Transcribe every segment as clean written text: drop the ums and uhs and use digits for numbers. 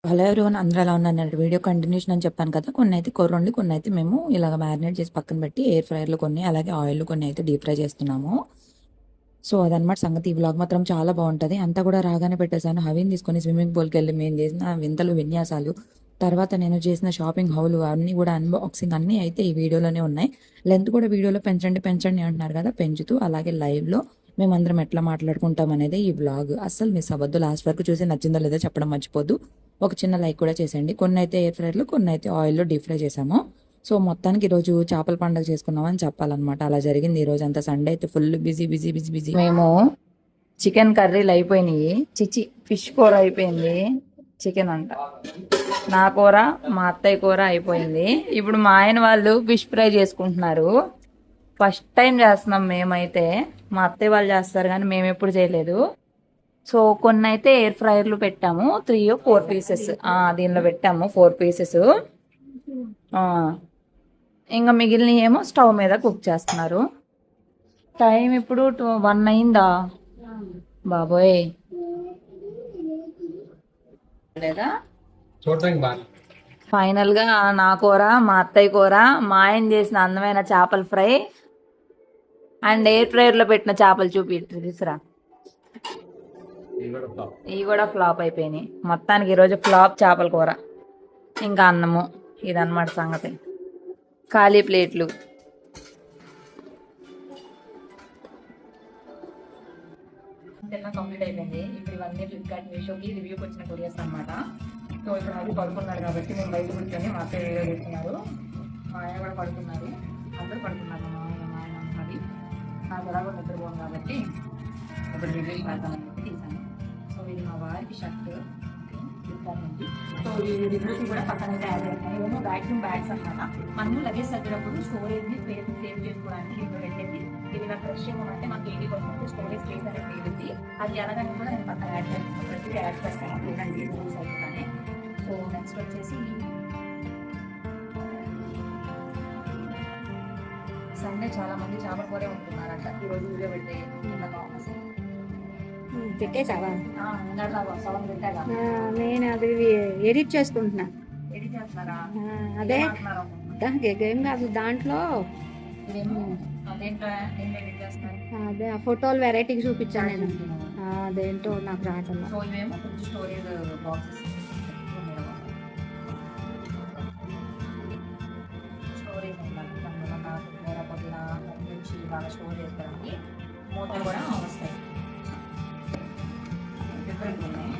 Hello everyone అందరూ ఎలా ఉన్నారు వీడియో కంటిన్యూషన్ అని చెప్పాను కదా. కొన్ని అయితే కూర కొన్ని అయితే మేము ఇలాగ మ్యారినేట్ చేసి పక్కన పెట్టి ఎయిర్ ఫ్రైయర్లో కొన్ని అలాగే ఆయిల్ కొన్ని అయితే డీప్ ఫ్రై చేస్తున్నాము. సో అదనమాట సంగతి. ఈ వ్లాగ్ మాత్రం చాలా బాగుంటుంది. అంతా కూడా రాగానే పెట్టేశాను. హవీని తీసుకొని స్విమ్మింగ్ పూల్కి వెళ్ళి మేము చేసిన వింతలు విన్యాసాలు, తర్వాత నేను చేసిన షాపింగ్ హౌలు అన్నీ కూడా అన్బాక్సింగ్ అన్నీ అయితే ఈ వీడియోలోనే ఉన్నాయి. లెంత్ కూడా వీడియోలో పెంచండి పెంచండి అంటున్నారు కదా, పెంచుతూ అలాగే లైవ్లో మేమందరం ఎట్లా మాట్లాడుకుంటాం అనేది ఈ వ్లాగ్. అస్సలు మిస్ అవ్వద్దు. లాస్ట్ వరకు చూసి నచ్చిందో లేదో చెప్పడం మర్చిపోద్దు. ఒక చిన్న లైక్ కూడా చేసేయండి. కొన్ని అయితే ఎయిర్ ఫ్రైర్లో కొన్ని అయితే ఆయిల్లో డీప్ ఫ్రై చేసాము. సో మొత్తానికి ఈరోజు చేపల పండుగ చేసుకున్నామని చెప్పాలన్నమాట. అలా జరిగింది ఈ రోజు అంతా. సండే అయితే full busy busy busy busy. మేము చికెన్ కర్రీలు అయిపోయినాయి. చిచి ఫిష్ కూర అయిపోయింది. చికెన్ అంట నా కూర, మా అత్తయ్య కూర అయిపోయింది. ఇప్పుడు మా ఆయన వాళ్ళు ఫిష్ ఫ్రై చేసుకుంటున్నారు. ఫస్ట్ టైం చేస్తున్నాం మేమైతే. మా అత్తయ్య వాళ్ళు చేస్తారు కానీ మేము ఎప్పుడు చేయలేదు. సో కొన్ని అయితే ఎయిర్ ఫ్రైయర్లు పెట్టాము, 3 or 4 పీసెస్ దీనిలో పెట్టాము, 4 పీసెస్. ఇంకా మిగిలిన ఏమో స్టవ్ మీద కుక్ చేస్తున్నారు. టైం ఇప్పుడు 1 అయిందా బాబోయ్. లేదా ఫైనల్ గా నా కూర, మా అత్తయ్య కూర, మా ఆయన చేసిన అందమైన చేపల ఫ్రై అండ్ ఎయిర్ ఫ్రైయర్ లో పెట్టిన చేపలు తీసురా. ఇవి కూడా ఫ్లాప్ అయిపోయినాయి. మొత్తానికి ఈరోజు ఫ్లాప్ చేపల కూర ఇంకా అన్నము. ఇదన్నమాట సంగతి. ఖాళీ ప్లేట్లు. కంప్లీట్ అయిపోయింది. ఇప్పుడు ఇవన్నీ ఫ్లిప్కార్ట్, మీషోకి రివ్యూకి వచ్చిన కొరియర్స్ అనమాట. సో ఇప్పుడు అది పడుకున్నారు కాబట్టి మేము బయట కూర్చొని మా అత్తయ్య వీడియో చేస్తున్నారు. మా ఆయన కూడా పడుకున్నారు. అందరూ పడుకున్నారు. మా ఆయన అది నాకు ఎలాగో నిద్రపోను కాబట్టి ఇప్పుడు రివ్యూ పెడతానని చెప్పి తీసాను. సో ఇది మా వారికి షర్ట్ నుంచి. సో ఈ రివ్యూస్ కూడా పక్కన యాడ్ చేస్తాను. ఇవేమో వ్యాక్యూమ్ బ్యాగ్స్ అనమాట. మనము లగేజ్ సర్దేటప్పుడు స్టోరేజ్ని సేవ్ చేసుకోవడానికి ఇప్పుడు పెట్టేసి ఇది ఇలా ఫ్రెష్ చేయమంటే మనకి 80% స్టోరేజ్ స్పేస్ అనేది మిగులుతుంది. అది ఎలాగని కూడా నేను పక్కన యాడ్ చేస్తాను. ప్రతిదీ యాడ్ చేస్తాను చూడండి రూల్స్ అయిపోతానే. సో నెక్స్ట్ వచ్చేసి సండే చాలా మంది చేపల కూరే ఉంటున్నారంట. ఈరోజు వీడియో పెట్టే పెట్టేసావా? నేను అది ఎడిట్ చేసుకుంటున్నా. ఎడిట్ చేస్తున్నారా? అదే గేమ్ కాదు, దాంట్లో అదే ఆ ఫోటోలు వెరైటీగా చూపించాను నేను. అదేంటో నాకు రావటం. స్టోరేజ్ బాక్సెస్, స్టోరేజ్ నుంచి బాగా స్టోర్ చేసుకోవడానికి మూటలు కూడా వస్తాయి. డిఫరెంట్ ఉన్నాయి.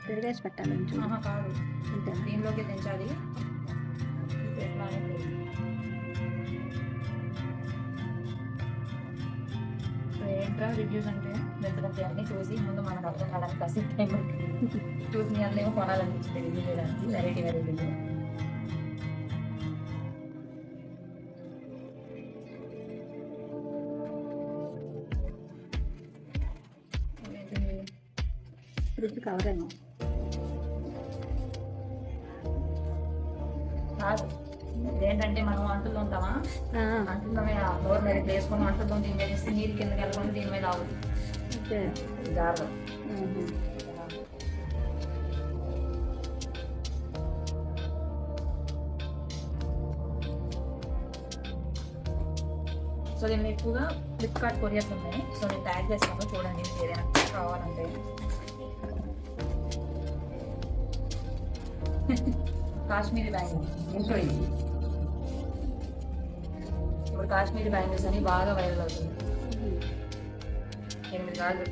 తిరిగేసి పెట్టాలి కాదు, దీనిలోకి దించాలి. ఏంట్రా రివ్యూస్ అంటే వెళ్తుంటే అన్నీ చూసి ముందు మనకు అర్థం కావడానికి కాసేపు టైం చూసి అన్నీ కొనాలనిపించింది రివ్యూ చేయడానికి. వెరైటీ వెరైటీ ఫ్రిడ్జ్ కవరేమో కాదు. ఏంటంటే మనం అంటులు ఉంటామా, అంటున్న మీద డోర్ మీద వేసుకుని అంటులు దీని మీద ఇస్తే నీరు కిందకి వెళ్ళకుండా దీని మీద ఆవుతుంది జాగ్రత్త. సో దీనిలో ఎక్కువగా ఫ్లిప్కార్ట్ కొరియర్స్ ఉన్నాయి. సో నేను ట్యాగ్ చేసినప్పుడు చూడండి ఏదైనా కావాలంటే. కాశ్మీరీ బ్యాంగిల్స్ ఇప్పుడు కాశ్మీరీ బ్యాంగిల్స్ అని బాగా వైరల్ అవుతుంది. 8 గాజులు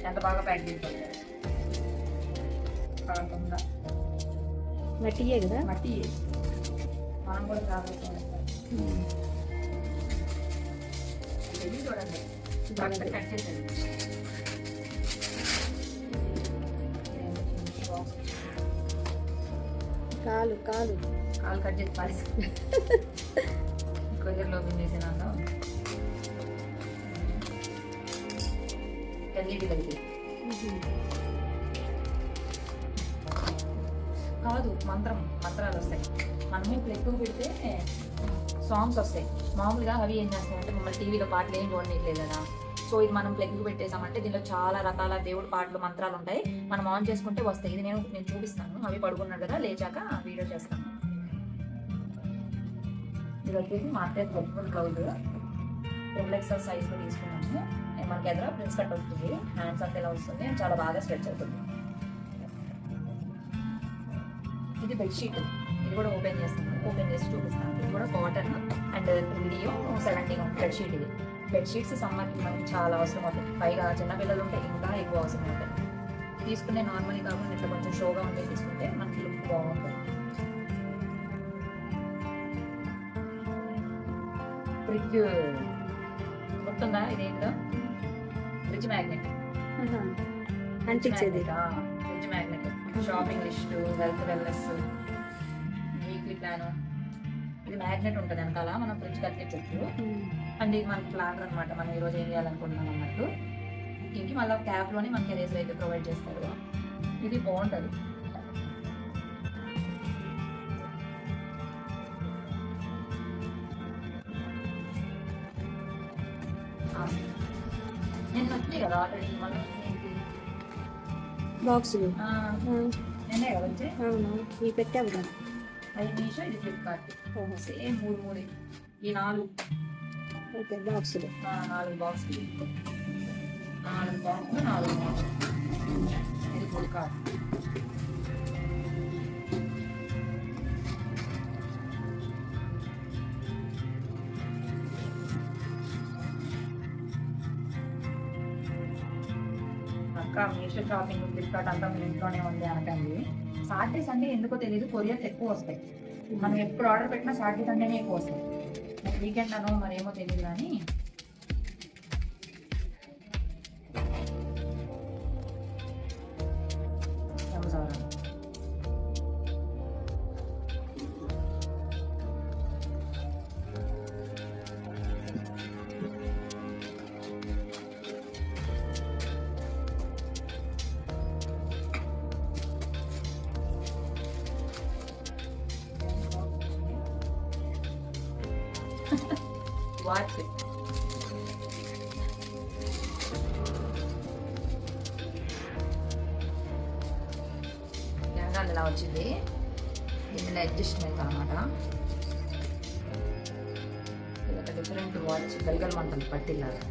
ఎంత బాగా ప్యాక్ చేస్తారు. మట్టియే కదా, మట్టి మనం కూడా కావాలి చూడండి. కట్ చేసేది కాలు కాలు కాలు కట్ చేసి పారేసి కొరియర్లో ఓపెన్ చేసినాక కన్నీటి కలిగి కాదు మంత్రాలు వస్తాయి. మనము ఇప్పుడు ఎక్కువ పెడితే సాంగ్స్ వస్తాయి. మామూలుగా అవి ఏం చేస్తాయంటే మమ్మల్ని టీవీలో పాటలు ఏం చూడట్లేదు కదా. సో ఇది మనం ప్లగ్ పెట్టేసామంటే దీనిలో చాలా రకాల దేవుడి పాటలు మంత్రాలు ఉంటాయి. మనం ఆన్ చేసుకుంటే వస్తాయి. ఇది నేను చూపిస్తాను. అవి పడుకున్నాడు కదా, లేచాక వీడియో చేస్తాను. ఇది వచ్చేసి మా అత్తయ్య గొప్ప బ్లౌజ్ రిఫ్లెక్సర్ సైజ్లో తీసుకున్నాము. మనకి ఎదుర ప్రిన్స్ కట్ వస్తుంది, హ్యాండ్స్ అంతా ఇలా వస్తుంది, చాలా బాగా స్ట్రెచ్ అవుతుంది. ఇది బెడ్షీట్, ఇది కూడా ఓపెన్ చేసి చూపిస్తాను. ఇది కూడా కాటన్ అండ్ 3D 70 బెడ్షీట్. ఇది బెడ్షీట్స్ సమ్మర్కి మనకి చాలా అవసరం అవుతాయి. పైగా చిన్నపిల్లలు ఉంటే ఇంకా ఎక్కువ అవసరం అవుతాయి. తీసుకునే నార్మల్గా కాకుండా ఇట్లా కొంచెం షోగా ఉంటే తీసుకుంటే మనకి లుక్ బాగుంటుంది. ఫ్రిడ్జ్ గుర్తుందా? ఇదేంటో ఫ్రిడ్జ్ మ్యాగ్నెట్ అనిపించేది. Fridge magnet, shopping list, wellness, weekly plan. ఇది మ్యాగ్నెట్ ఉంటుంది వెనకాల, మనం ఫ్రిడ్జ్ కట్టించవచ్చు. అండ్ ఇది మనకి ప్లాన్ అనమాట, మనం ఈరోజు ఏం చేయాలనుకుంటున్నాం అన్నట్టు. ఇంక మళ్ళీ క్యాబ్లోనే మనకి ఎరేజర్ అయితే ప్రొవైడ్ చేస్తారు. ఇది బాగుంటుంది. నేను వచ్చినాయి కదా ఆల్రెడీ, మళ్ళీ బాక్సులు నేనే కదా వచ్చి. అవును, ఇవి పెట్టావు కదా. అది మీషో, ఇది ఫ్లిప్కార్ట్. సేమ్ 3 ఈ 4. ఓకే, బాక్సులు 4 బాక్సులు, 4 బాక్సులు, 4 బాక్సులు. ఇది ఫ్లిప్కార్ట్. అక్క మీషో షాపింగ్ ఫ్లిప్కార్ట్ అంతా మీ ఇంట్లోనే ఉంది అనకండి. సాటర్డే సండే ఎందుకో తెలియదు కొరియర్స్ ఎక్కువ వస్తాయి. మనం ఎప్పుడు ఆర్డర్ పెట్టినా సాటర్డే సండేనే ఎక్కువ వస్తాయి. వీకెండ్ అనో మరేమో తెలియదు కానీ వాచ్ వెనకాల ఇలా వచ్చింది. ఇందులో అడ్జస్ట్మెంట్ అనమాట. ఇది ఒక డిఫరెంట్ వాచ్, గల్గల్ మంటలు పట్టిల్లాగా.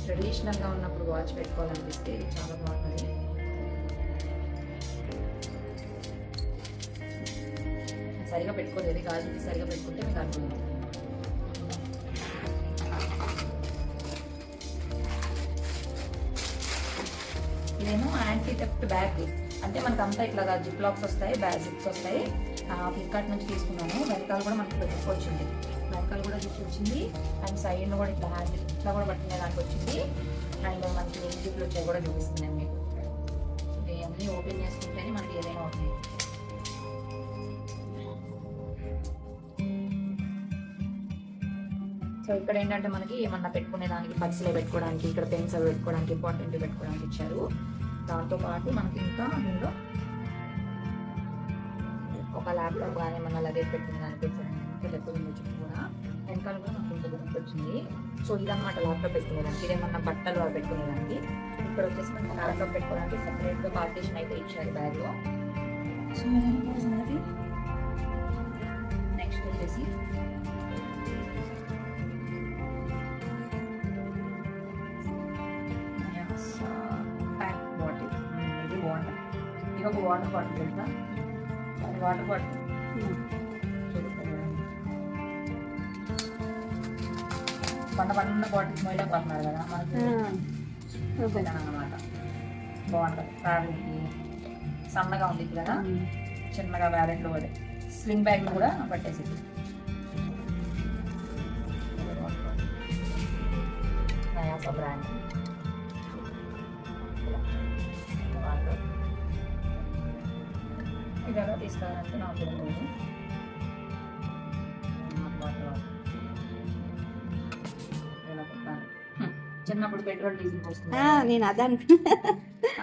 ట్రెడిషనల్గా ఉన్నప్పుడు వాచ్ పెట్టుకోవాలనిపిస్తే ఇది చాలా బాగుంటుంది. సరిగా పెట్టుకోలేదు, గాజుకి సరిగా పెట్టుకుంటే మీకు అర్థం. ఇదేమో యాంటీ థెఫ్ట్ బ్యాగ్. అంటే మనకు అంతా ఇట్లా జిప్ లాక్స్ వస్తాయి, బ్యాగ్ జిప్స్ వస్తాయి. ఫ్లిప్కార్ట్ నుంచి తీసుకున్నాను. వెనకాల కూడా మనకి వచ్చింది, వెనకాల కూడా జిప్ వచ్చింది. అండ్ సైడ్ కూడా ఇట్లా హ్యాండిల్ ఇట్లా కూడా పట్టుకునే దానికి వచ్చింది. అండ్ మనకి జిప్లు వచ్చాయి కూడా చూపిస్తుంది మీకు. ఇవన్నీ ఓపెన్ చేసుకుంటేనే మనకి ఏదైనా అవుతుంది. సో ఇక్కడ ఏంటంటే మనకి ఏమన్నా పెట్టుకునే దానికి, పర్సులో పెట్టుకోవడానికి, ఇక్కడ పెన్స్ అవి పెట్టుకోవడానికి, ఇంపార్టెంట్ పెట్టుకోవడానికి ఇచ్చారు. దాంతో పాటు మనకి ఇంకా దీనిలో ఒక ల్యాప్టాప్ కానీ ఏమన్నా లగేజ్ పెట్టుకునే దానికి చుట్టూ కూడా వెనకాల కూడా మనకి ఇంత గురించి వచ్చింది. సో ఇదన్నమాట ల్యాప్టాప్ పెట్టుకునేదానికి. ఇదేమన్నా బట్టలు అవి పెట్టుకునేదానికి. ఇక్కడ వచ్చేసి మనకి ల్యాప్టాప్ పెట్టుకోవడానికి సెపరేట్గా పార్టీషన్ అయితే ఇచ్చారు బ్యాగ్లో. సో నెక్స్ట్ వచ్చేసి ఒక వాటర్ బాటిల్ తెలుసా? వాటర్ బాటిల్ పండ బాటిల్స్ మొయిలా పడుతున్నారు కదా మనకి అన్నమాట. బాగుంటుంది ట్రావెలింగ్కి. సన్నగా ఉంది కదా, చిన్నగా వ్యాలెట్లో పడే స్లింగ్ బ్యాగ్ కూడా పట్టేసింది. నయాసా బ్రాండ్. ఇదెలా తీసుకోవాలంటే నాకు తెలియదు. చిన్నప్పుడు పెట్రోల్ డీజిల్ వస్తుంది, నేను అదే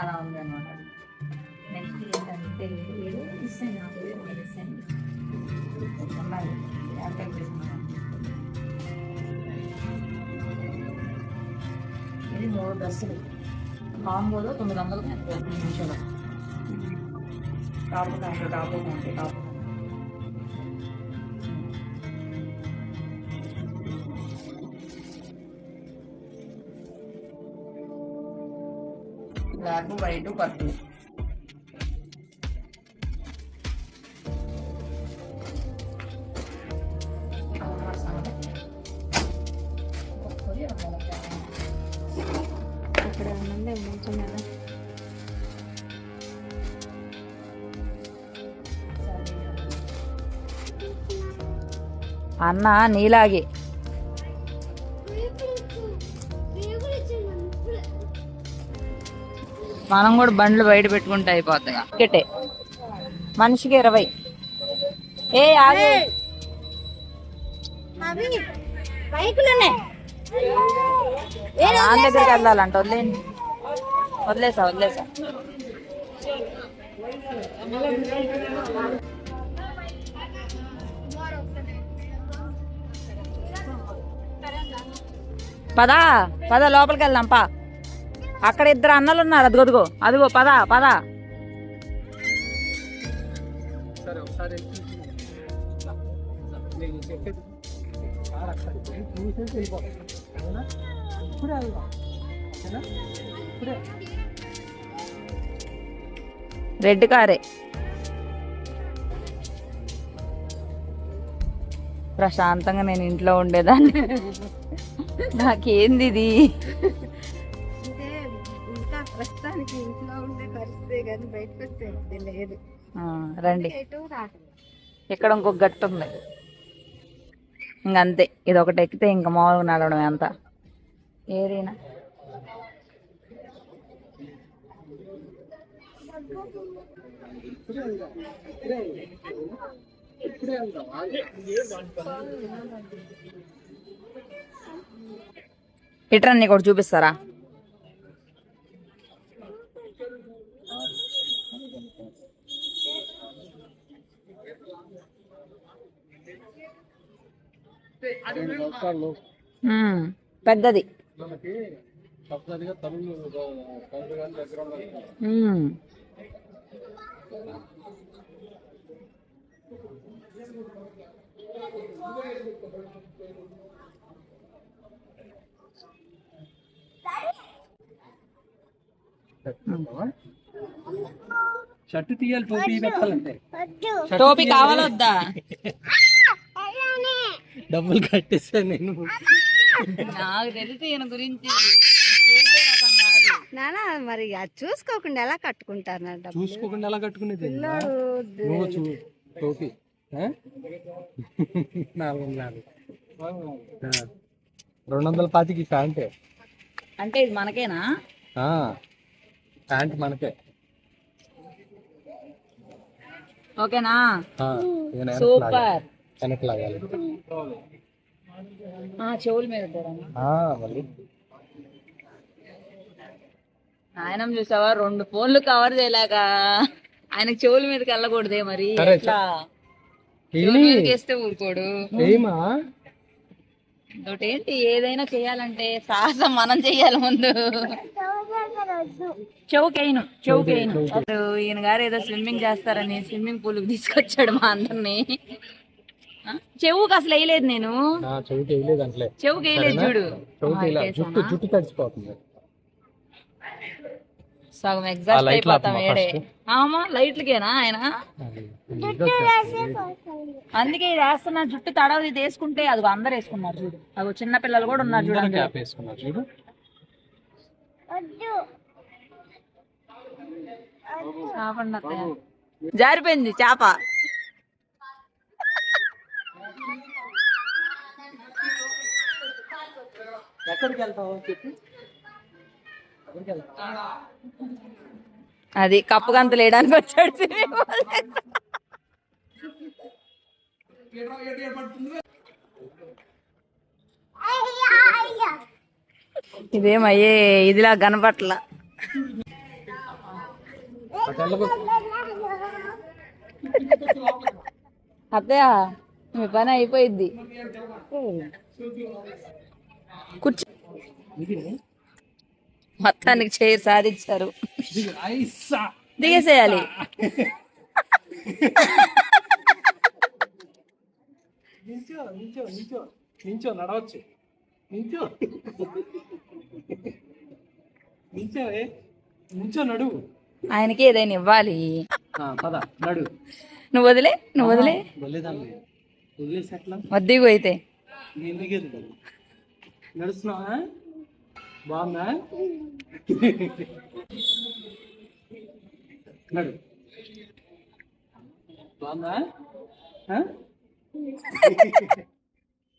అలా ఉంది అనమాట. నెక్స్ట్ ఏంటంటే ఇది 3 డ్రెస్సులు కాంబోలో 900 నిమిషాలు top pant top pant top black white purple అక్కడ ఏమన్నా కొంచెం కదా. అన్న నీలాగే మనం కూడా బండ్లు బయట పెట్టుకుంటే అయిపోతాయి టికెటే మనిషికి 20 ఏ ఆగే నాన్న దగ్గరికి వెళ్ళాలంట వదిలేసా పద లోపలికి వెళ్దాం పా అక్కడ 2 అన్నలు ఉన్నారు అదిగో పద రెడ్ కారే ప్రశాంతంగా నేను ఇంట్లో ఉండేదాన్ని నాకేంది ఇది అంటే ఇంకా ప్రస్తుతానికి ఇంట్లో ఉండే పరిస్థితి కానీ బయటకు వస్తే లేదు. రండి ఇక్కడ ఇంకొక గట్టు ఉంది ఇంకంతే ఇది ఒకటి ఎక్కితే ఇంకా మామూలుగా నడవడం అంత ఏదైనా ఇట్రా నీకు ఒకటి చూపిస్తారా పెద్దది షర్టు తీయాలి టోపీ పెట్టాలంటే టోపీ కావాలొద్దా డబ్బులు కట్టేసాను నేను నాకు తెలిసి ఈయన గురించి నానా మరి అది చూసుకోకుండా ఎలా కట్టుకుంటారు చూసుకోకుండా ఎలా కట్టుకునేది నువ్వు టోపీ 225 ప్యాంటే అంటే ఇది మనకేనా ప్యాంట్ మనకే ఓకేనా సూపర్ వెనక్కి లాగాలి చెవుల మీద మళ్ళీ ఆయన చూసావా 2 ఫోన్లు కవర్ చేయలేక ఆయనకు చెవుల మీదకి వెళ్ళకూడదే మరి వేస్తే ఊరుకోడు ఏంటి ఏదైనా చేయాలంటే సాహసం మనం చెయ్యాలి ముందు చౌకైను ఈయన గారు ఏదో స్విమ్మింగ్ చేస్తారని స్విమ్మింగ్ పూల్ కి తీసుకొచ్చాడు మా అందరినీ చెవుకి అసలు వేయలేదు నేను చెవుకి వేయలేదు చూడు జుట్టు తడిచిపోతుంది సగం ఎగ్జాస్ట్ అయిపోతాం ఏడే లైట్లకేనా ఆయన అందుకే ఇది వేస్తున్నా జుట్టు తడవది వేసుకుంటే అది అందరు వేసుకున్నారు చూడు అవి చిన్న పిల్లలు కూడా ఉన్నారు చూడు జారిపోయింది చేప అది కప్పు గంతలు వేయడానికి వచ్చాడు ఇదేమయ్యే ఇదిలా కనపట్ల అత్తయ్య మీ పని అయిపోయింది. కూర్చో. మొత్తానికి చైర్ సాధించారు. దిగేసేయాలి. నించో నడవచ్చు. నించో నించో నించో నడువు. ఆయనకి ఏదైనా ఇవ్వాలి. పద నడు. నువ్వు వదిలే వదిలేసి ఎట్లా వద్దిగు అయితే నడుస్తున్నావా? బాగుందా? నడు. బాగుందా?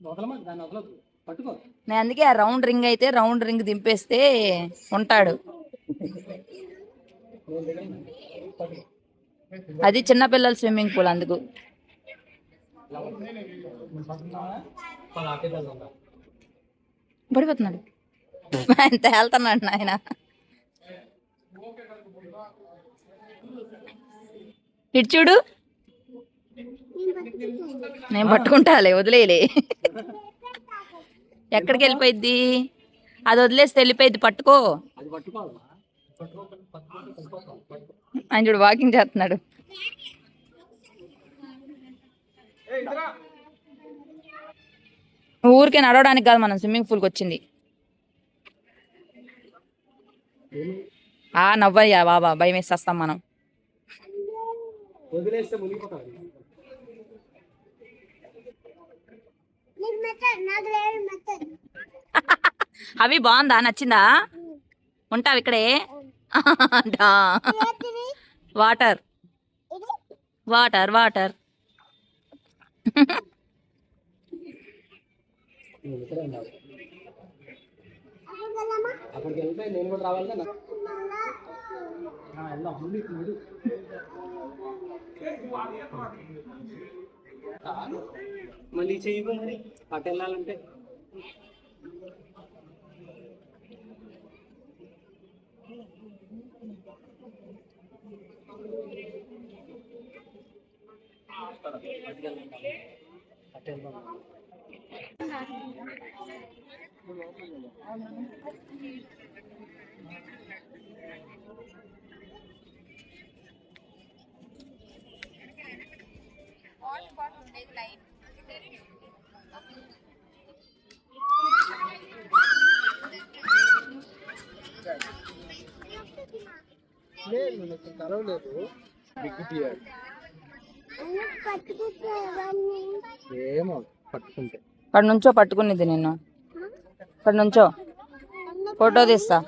వదలమా, దాన్ని వదలదు, పట్టుకో. నేను అందుకే ఆ రౌండ్ రింగ్ అయితే రౌండ్ రింగ్ దింపేస్తే ఉంటాడు. అది చిన్నపిల్లల స్విమ్మింగ్ పూల్ అందుకు. పడిపోతున్నాడు. ఆయన తేలుతున్నాడు నాయన. ఇటు చూడు. నేను పట్టుకుంటాలే, వదిలేయలే. ఎక్కడికి వెళ్ళిపోయిద్ది? అది వదిలేస్తే వెళ్ళిపోయిద్ది. పట్టుకో. ఆయన చూడు వాకింగ్ చేస్తున్నాడు. ఊరికే నడవడానికి కాదు మనం స్విమ్మింగ్ పూల్కి వచ్చింది. నవ్వయ్యా బాబా, భయం వేసేస్తాం మనం. అవి బాగుందా? నచ్చిందా? ఉంటావు ఇక్కడే. Water water water. అక్కడికి వెళ్తే నేను కూడా రావాలి. మళ్ళీ చెయ్యి మరి అటు వెళ్ళాలంటే. ఏమో పట్టుకుంటే ఇక్కడ నుంచో పట్టుకునేది నిన్ను. ఇక్కడ నుంచో ఫోటో తీస్తా.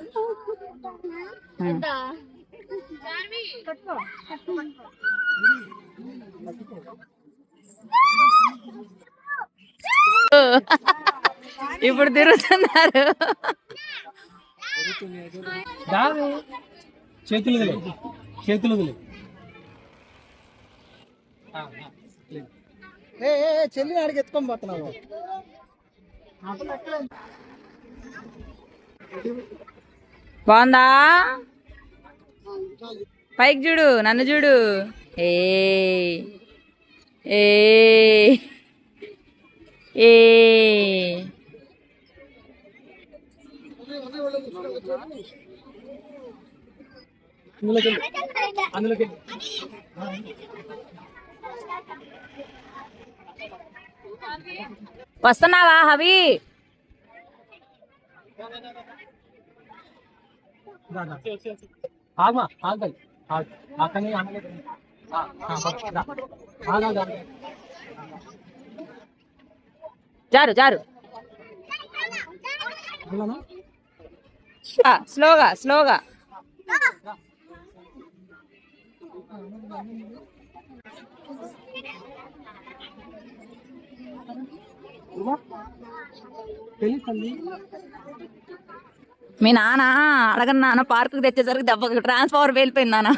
ఇప్పుడు తిరుగుతున్నారు. చేతులు చేతులు చెల్లి ఆడికి ఎత్తుకొని పోతున్నావు. బాగుందా? పైకి చూడు, నన్ను చూడు. ఏ ఏ ఏ అందులోకి వస్తున్నావా హవి? ఆగమా ఆగాలి అక్కనే జారు జారు. స్లోగా స్లోగా. మీ నాన్న అడగను నాన్న పార్కు తెచ్చేసరికి దెబ్బ ట్రాన్స్ఫార్మర్ వెళ్ళిపోయింది నాన్న.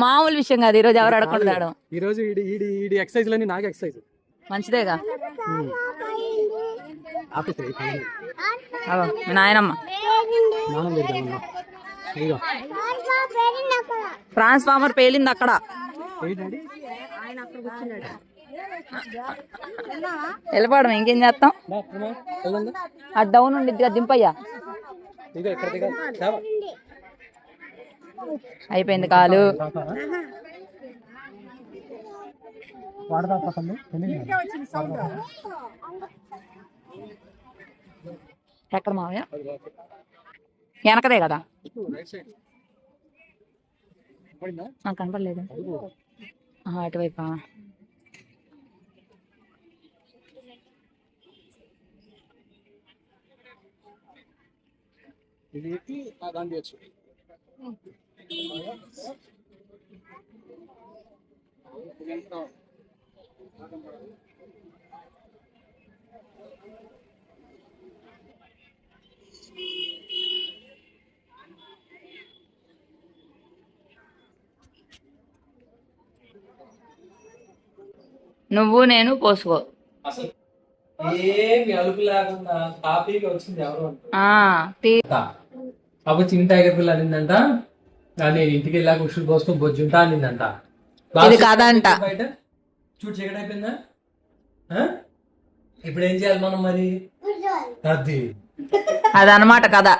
మామూలు విషయం కాదు. ఈరోజు ఎవరు అడగకుంటాడు. ఈరోజు ఈ ఎక్సర్సైజ్ లని నాకు ఎక్సర్సైజ్ మంచిదేగా. మీ నాయనమ్మ ట్రాన్స్ఫార్మర్ పేలింది అక్కడ. ఆయన అక్కడ కూర్చున్నాడు. వెళ్ళిపోవడం ఇంకేం చేస్తాం. ఆ డౌన్ ఉండిద్ది కదా దింపయ్యా. అయిపోయింది కాలు. ఎక్కడ మావయ్య? వెనకదే కదా, నాకు కనపడలేదు. అటువైపా? నువ్వు నేను పోసుకో. ఏమి అలుపు లేకుండా టాపీకి వచ్చింది ఎవరు ఆ, అప్పుడు చిన్న టైగర్ పిల్ల అనిందంట. నేను ఇంటికి వెళ్ళాక ఉషులు పోసుకొని బొజ్జుంటా అనిందంట. ఇది కాదంట. బయట చూడు చీకటి అయిపోయిందా? ఇప్పుడు ఏం చేయాలి మనం మరి? అది అదనమాట కదా.